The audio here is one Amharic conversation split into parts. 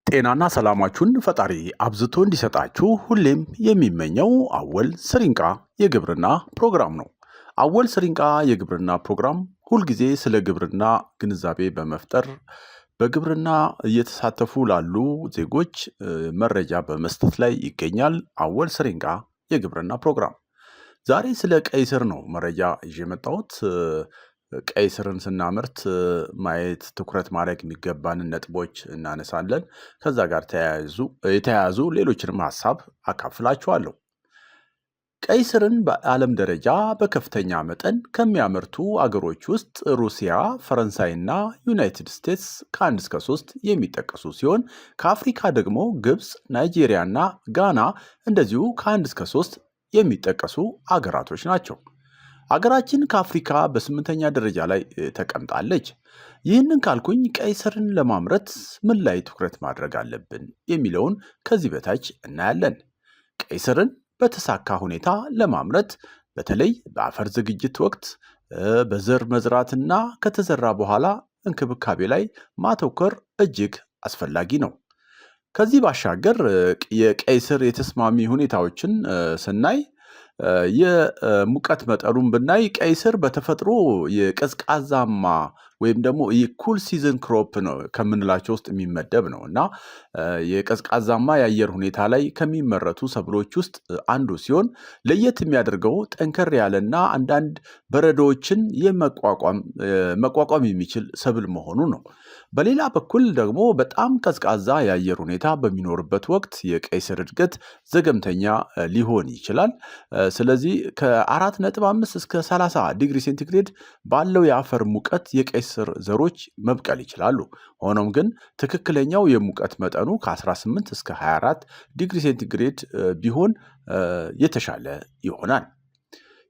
ጤናና ሰላማችሁን ፈጣሪ አብዝቶ እንዲሰጣችሁ ሁሌም የሚመኘው አወል ስሪንቃ የግብርና ፕሮግራም ነው። አወል ስሪንቃ የግብርና ፕሮግራም ሁልጊዜ ስለ ግብርና ግንዛቤ በመፍጠር በግብርና እየተሳተፉ ላሉ ዜጎች መረጃ በመስጠት ላይ ይገኛል። አወል ስሪንቃ የግብርና ፕሮግራም ዛሬ ስለ ቀይ ስር ነው መረጃ ይዤ የመጣሁት። ቀይ ስርን ስናመርት ማየት ትኩረት ማድረግ የሚገባንን ነጥቦች እናነሳለን። ከዛ ጋር የተያያዙ ሌሎችንም ሀሳብ አካፍላችኋለሁ። ቀይ ስርን በዓለም ደረጃ በከፍተኛ መጠን ከሚያመርቱ አገሮች ውስጥ ሩሲያ፣ ፈረንሳይና ዩናይትድ ስቴትስ ከ1 እስከ 3 የሚጠቀሱ ሲሆን ከአፍሪካ ደግሞ ግብፅ፣ ናይጄሪያና ጋና እንደዚሁ ከ1 እስከ 3 የሚጠቀሱ አገራቶች ናቸው። አገራችን ከአፍሪካ በ8ኛ ደረጃ ላይ ተቀምጣለች። ይህንን ካልኩኝ ቀይ ስርን ለማምረት ምን ላይ ትኩረት ማድረግ አለብን የሚለውን ከዚህ በታች እናያለን። ቀይ ስርን በተሳካ ሁኔታ ለማምረት በተለይ በአፈር ዝግጅት ወቅት በዘር መዝራትና ከተዘራ በኋላ እንክብካቤ ላይ ማተኮር እጅግ አስፈላጊ ነው። ከዚህ ባሻገር የቀይ ስር የተስማሚ ሁኔታዎችን ስናይ የሙቀት መጠኑን ብናይ ቀይ ስር በተፈጥሮ የቀዝቃዛማ ወይም ደግሞ የኩል ሲዝን ክሮፕ ነው ከምንላቸው ውስጥ የሚመደብ ነው እና የቀዝቃዛማ የአየር ሁኔታ ላይ ከሚመረቱ ሰብሎች ውስጥ አንዱ ሲሆን ለየት የሚያደርገው ጠንከር ያለና አንዳንድ በረዶዎችን መቋቋም የሚችል ሰብል መሆኑ ነው። በሌላ በኩል ደግሞ በጣም ቀዝቃዛ የአየር ሁኔታ በሚኖርበት ወቅት የቀይ ስር እድገት ዘገምተኛ ሊሆን ይችላል። ስለዚህ ከ4.5 እስከ 30 ዲግሪ ሴንቲግሬድ ባለው የአፈር ሙቀት የቀይ ስር ዘሮች መብቀል ይችላሉ። ሆኖም ግን ትክክለኛው የሙቀት መጠኑ ከ18 እስከ 24 ዲግሪ ሴንቲግሬድ ቢሆን የተሻለ ይሆናል።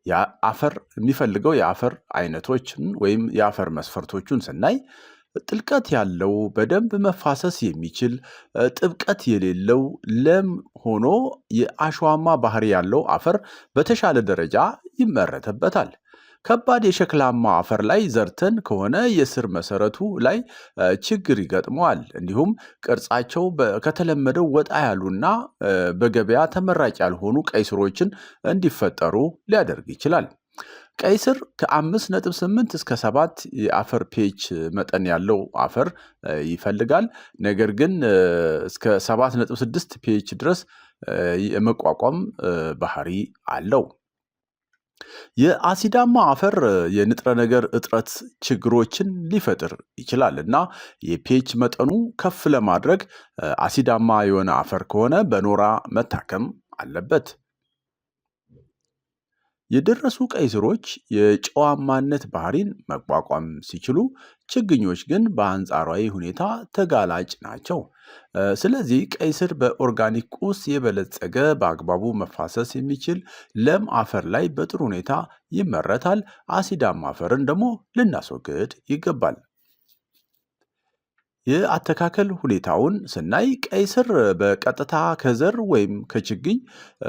የአፈር የሚፈልገው የአፈር አይነቶችን ወይም የአፈር መስፈርቶቹን ስናይ ጥልቀት ያለው በደንብ መፋሰስ የሚችል ጥብቀት የሌለው ለም ሆኖ የአሸዋማ ባህሪ ያለው አፈር በተሻለ ደረጃ ይመረትበታል። ከባድ የሸክላማ አፈር ላይ ዘርተን ከሆነ የስር መሰረቱ ላይ ችግር ይገጥመዋል። እንዲሁም ቅርጻቸው ከተለመደው ወጣ ያሉና በገበያ ተመራጭ ያልሆኑ ቀይ ስሮችን እንዲፈጠሩ ሊያደርግ ይችላል። ቀይ ስር ከ5.8 እስከ 7 የአፈር ፒኤች መጠን ያለው አፈር ይፈልጋል። ነገር ግን እስከ 7.6 ፒኤች ድረስ የመቋቋም ባህሪ አለው። የአሲዳማ አፈር የንጥረ ነገር እጥረት ችግሮችን ሊፈጥር ይችላል እና የፒኤች መጠኑ ከፍ ለማድረግ አሲዳማ የሆነ አፈር ከሆነ በኖራ መታከም አለበት። የደረሱ ቀይ ስሮች የጨዋማነት ባህሪን መቋቋም ሲችሉ፣ ችግኞች ግን በአንጻራዊ ሁኔታ ተጋላጭ ናቸው። ስለዚህ ቀይ ስር በኦርጋኒክ ቁስ የበለጸገ በአግባቡ መፋሰስ የሚችል ለም አፈር ላይ በጥሩ ሁኔታ ይመረታል። አሲዳማ አፈርን ደግሞ ልናስወግድ ይገባል። የአተካከል ሁኔታውን ስናይ ቀይ ስር በቀጥታ ከዘር ወይም ከችግኝ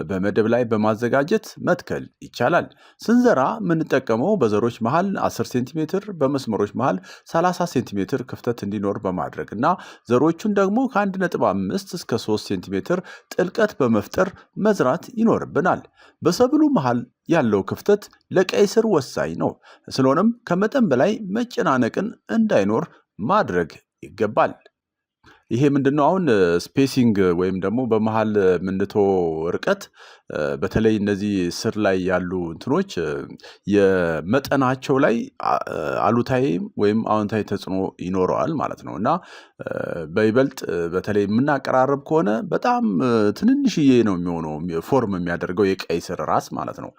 በመደብ ላይ በማዘጋጀት መትከል ይቻላል። ስንዘራ የምንጠቀመው በዘሮች መሃል 10 ሴንቲሜትር በመስመሮች መሃል 30 ሴንቲሜትር ክፍተት እንዲኖር በማድረግ እና ዘሮቹን ደግሞ ከ1.5 እስከ 3 ሴንቲሜትር ጥልቀት በመፍጠር መዝራት ይኖርብናል። በሰብሉ መሃል ያለው ክፍተት ለቀይ ስር ወሳኝ ነው። ስለሆነም ከመጠን በላይ መጨናነቅን እንዳይኖር ማድረግ ይገባል። ይሄ ምንድነው? አሁን ስፔሲንግ ወይም ደግሞ በመሃል ምንተው ርቀት በተለይ እነዚህ ስር ላይ ያሉ እንትኖች የመጠናቸው ላይ አሉታዊ ወይም አዎንታዊ ተጽዕኖ ይኖረዋል ማለት ነው እና በይበልጥ በተለይ የምናቀራርብ ከሆነ በጣም ትንንሽዬ ነው የሚሆነው ፎርም የሚያደርገው የቀይ ስር ራስ ማለት ነው።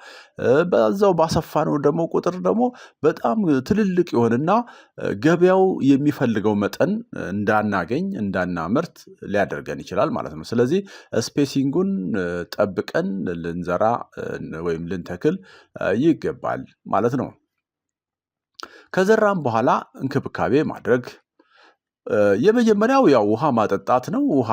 በዛው ባሰፋነው ደግሞ ቁጥር ደግሞ በጣም ትልልቅ ይሆንና ገበያው የሚፈልገው መጠን እንዳናገኝ እንዳናመርት ሊያደርገን ይችላል ማለት ነው። ስለዚህ ስፔሲንጉን ጠብቀን ልንዘራ ወይም ልንተክል ይገባል ማለት ነው። ከዘራም በኋላ እንክብካቤ ማድረግ የመጀመሪያው ያው ውሃ ማጠጣት ነው። ውሃ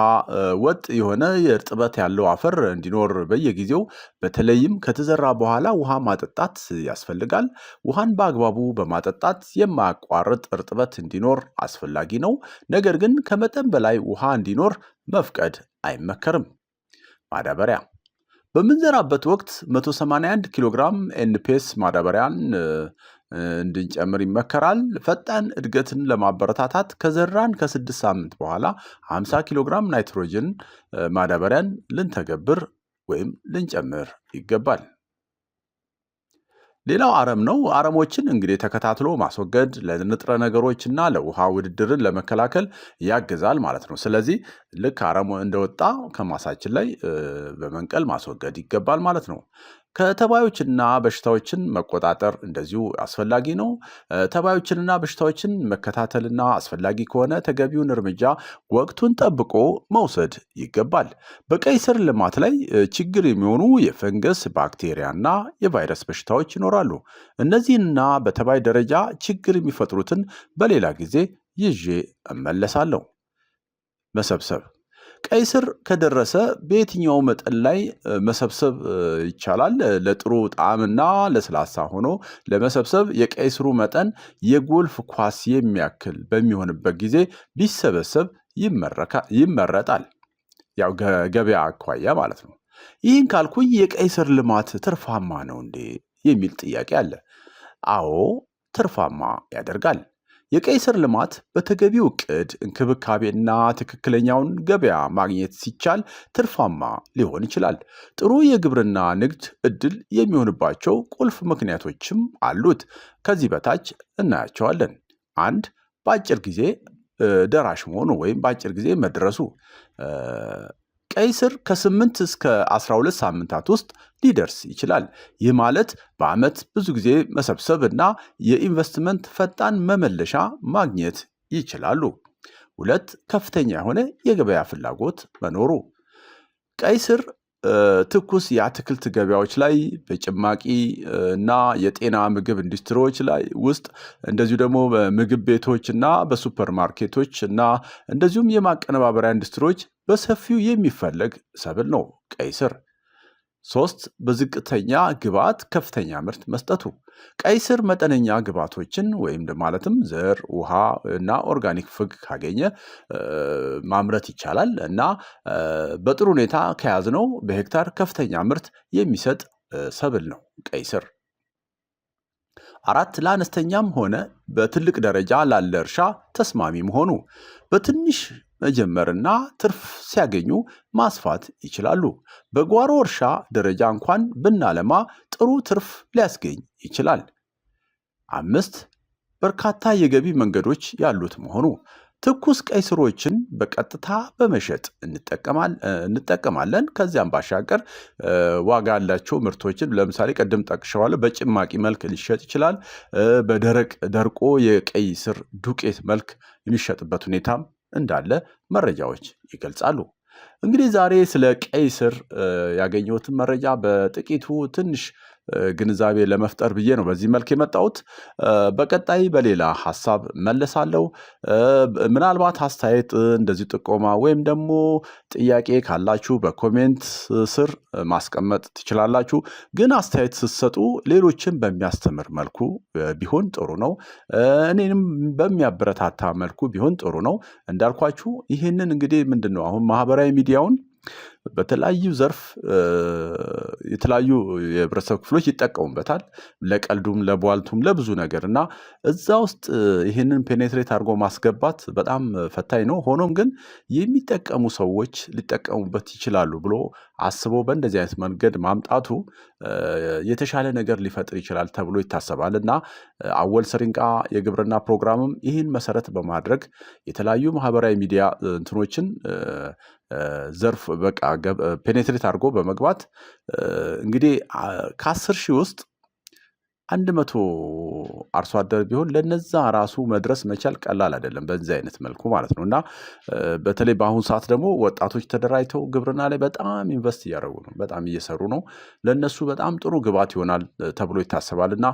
ወጥ የሆነ የእርጥበት ያለው አፈር እንዲኖር በየጊዜው በተለይም ከተዘራ በኋላ ውሃ ማጠጣት ያስፈልጋል። ውሃን በአግባቡ በማጠጣት የማያቋርጥ እርጥበት እንዲኖር አስፈላጊ ነው። ነገር ግን ከመጠን በላይ ውሃ እንዲኖር መፍቀድ አይመከርም። ማዳበሪያ በምንዘራበት ወቅት 181 ኪሎ ግራም ኤንፒኤስ ማዳበሪያን እንድንጨምር ይመከራል። ፈጣን እድገትን ለማበረታታት ከዘራን ከ6 ሳምንት በኋላ 50 ኪሎ ግራም ናይትሮጅን ማዳበሪያን ልንተገብር ወይም ልንጨምር ይገባል። ሌላው አረም ነው። አረሞችን እንግዲህ ተከታትሎ ማስወገድ ለንጥረ ነገሮችና ለውሃ ውድድርን ለመከላከል ያግዛል ማለት ነው። ስለዚህ ልክ አረሙ እንደወጣ ከማሳችን ላይ በመንቀል ማስወገድ ይገባል ማለት ነው። ከተባዮችና በሽታዎችን መቆጣጠር እንደዚሁ አስፈላጊ ነው። ተባዮችንና በሽታዎችን መከታተልና አስፈላጊ ከሆነ ተገቢውን እርምጃ ወቅቱን ጠብቆ መውሰድ ይገባል። በቀይ ስር ልማት ላይ ችግር የሚሆኑ የፈንገስ ባክቴሪያና የቫይረስ በሽታዎች ይኖራሉ። እነዚህንና በተባይ ደረጃ ችግር የሚፈጥሩትን በሌላ ጊዜ ይዤ እመለሳለሁ። መሰብሰብ ቀይ ስር ከደረሰ በየትኛው መጠን ላይ መሰብሰብ ይቻላል? ለጥሩ ጣዕምና ለስላሳ ሆኖ ለመሰብሰብ የቀይ ስሩ መጠን የጎልፍ ኳስ የሚያክል በሚሆንበት ጊዜ ቢሰበሰብ ይመረጣል። ያው ገበያ አኳያ ማለት ነው። ይህን ካልኩኝ የቀይ ስር ልማት ትርፋማ ነው እንዴ የሚል ጥያቄ አለ። አዎ ትርፋማ ያደርጋል። የቀይ ስር ልማት በተገቢው ዕቅድ እንክብካቤና ትክክለኛውን ገበያ ማግኘት ሲቻል ትርፋማ ሊሆን ይችላል። ጥሩ የግብርና ንግድ ዕድል የሚሆንባቸው ቁልፍ ምክንያቶችም አሉት። ከዚህ በታች እናያቸዋለን። 1. በአጭር ጊዜ ደራሽ መሆኑ ወይም በአጭር ጊዜ መድረሱ። ቀይ ስር ከ8 እስከ 12 ሳምንታት ውስጥ ሊደርስ ይችላል። ይህ ማለት በዓመት ብዙ ጊዜ መሰብሰብ እና የኢንቨስትመንት ፈጣን መመለሻ ማግኘት ይችላሉ። 2. ከፍተኛ የሆነ የገበያ ፍላጎት መኖሩ። ቀይ ስር ትኩስ የአትክልት ገበያዎች ላይ በጭማቂ እና የጤና ምግብ ኢንዱስትሪዎች ላይ ውስጥ እንደዚሁ ደግሞ በምግብ ቤቶች እና በሱፐር ማርኬቶች እና እንደዚሁም የማቀነባበሪያ ኢንዱስትሪዎች በሰፊው የሚፈለግ ሰብል ነው ቀይ ስር። 3. በዝቅተኛ ግብዓት ከፍተኛ ምርት መስጠቱ። ቀይ ስር መጠነኛ ግብዓቶችን ወይም ማለትም ዘር፣ ውሃ እና ኦርጋኒክ ፍግ ካገኘ ማምረት ይቻላል እና በጥሩ ሁኔታ ከያዝነው በሄክታር ከፍተኛ ምርት የሚሰጥ ሰብል ነው ቀይ ስር። 4. ለአነስተኛም ሆነ በትልቅ ደረጃ ላለ እርሻ ተስማሚ መሆኑ። በትንሽ መጀመርና ትርፍ ሲያገኙ ማስፋት ይችላሉ። በጓሮ እርሻ ደረጃ እንኳን ብናለማ ጥሩ ትርፍ ሊያስገኝ ይችላል። 5. በርካታ የገቢ መንገዶች ያሉት መሆኑ። ትኩስ ቀይ ስሮችን በቀጥታ በመሸጥ እንጠቀማለን። ከዚያም ባሻገር ዋጋ ያላቸው ምርቶችን ለምሳሌ ቀደም ጠቅሼዋለሁ፣ በጭማቂ መልክ ሊሸጥ ይችላል። ደርቆ የቀይ ስር ዱቄት መልክ የሚሸጥበት ሁኔታም እንዳለ መረጃዎች ይገልጻሉ። እንግዲህ ዛሬ ስለ ቀይ ስር ያገኘሁትን መረጃ በጥቂቱ ትንሽ ግንዛቤ ለመፍጠር ብዬ ነው በዚህ መልክ የመጣሁት። በቀጣይ በሌላ ሐሳብ መለሳለሁ። ምናልባት አስተያየት እንደዚህ ጥቆማ ወይም ደግሞ ጥያቄ ካላችሁ በኮሜንት ስር ማስቀመጥ ትችላላችሁ። ግን አስተያየት ስትሰጡ ሌሎችን በሚያስተምር መልኩ ቢሆን ጥሩ ነው። እኔንም በሚያበረታታ መልኩ ቢሆን ጥሩ ነው። እንዳልኳችሁ ይህንን እንግዲህ ምንድነው አሁን ማህበራዊ ሚዲያውን በተለያዩ ዘርፍ የተለያዩ የህብረተሰብ ክፍሎች ይጠቀሙበታል። ለቀልዱም ለቧልቱም ለብዙ ነገር እና እዛ ውስጥ ይህንን ፔኔትሬት አድርጎ ማስገባት በጣም ፈታኝ ነው። ሆኖም ግን የሚጠቀሙ ሰዎች ሊጠቀሙበት ይችላሉ ብሎ አስቦ በእንደዚህ አይነት መንገድ ማምጣቱ የተሻለ ነገር ሊፈጥር ይችላል ተብሎ ይታሰባል እና አወል ስሪንቃ የግብርና ፕሮግራምም ይህን መሰረት በማድረግ የተለያዩ ማህበራዊ ሚዲያ እንትኖችን ዘርፍ በቃ ፔኔትሬት አድርጎ በመግባት እንግዲህ ከ10 ሺህ ውስጥ 100 አርሶ አደር ቢሆን ለነዛ ራሱ መድረስ መቻል ቀላል አይደለም፣ በዚህ አይነት መልኩ ማለት ነው። እና በተለይ በአሁኑ ሰዓት ደግሞ ወጣቶች ተደራጅተው ግብርና ላይ በጣም ኢንቨስት እያደረጉ ነው፣ በጣም እየሰሩ ነው። ለነሱ በጣም ጥሩ ግብዓት ይሆናል ተብሎ ይታሰባል እና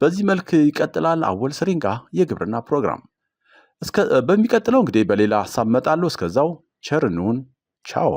በዚህ መልክ ይቀጥላል አወል ስሪንቃ የግብርና ፕሮግራም። በሚቀጥለው እንግዲህ በሌላ ሀሳብ እመጣለሁ። እስከዛው ቸር እንሁን። ቻው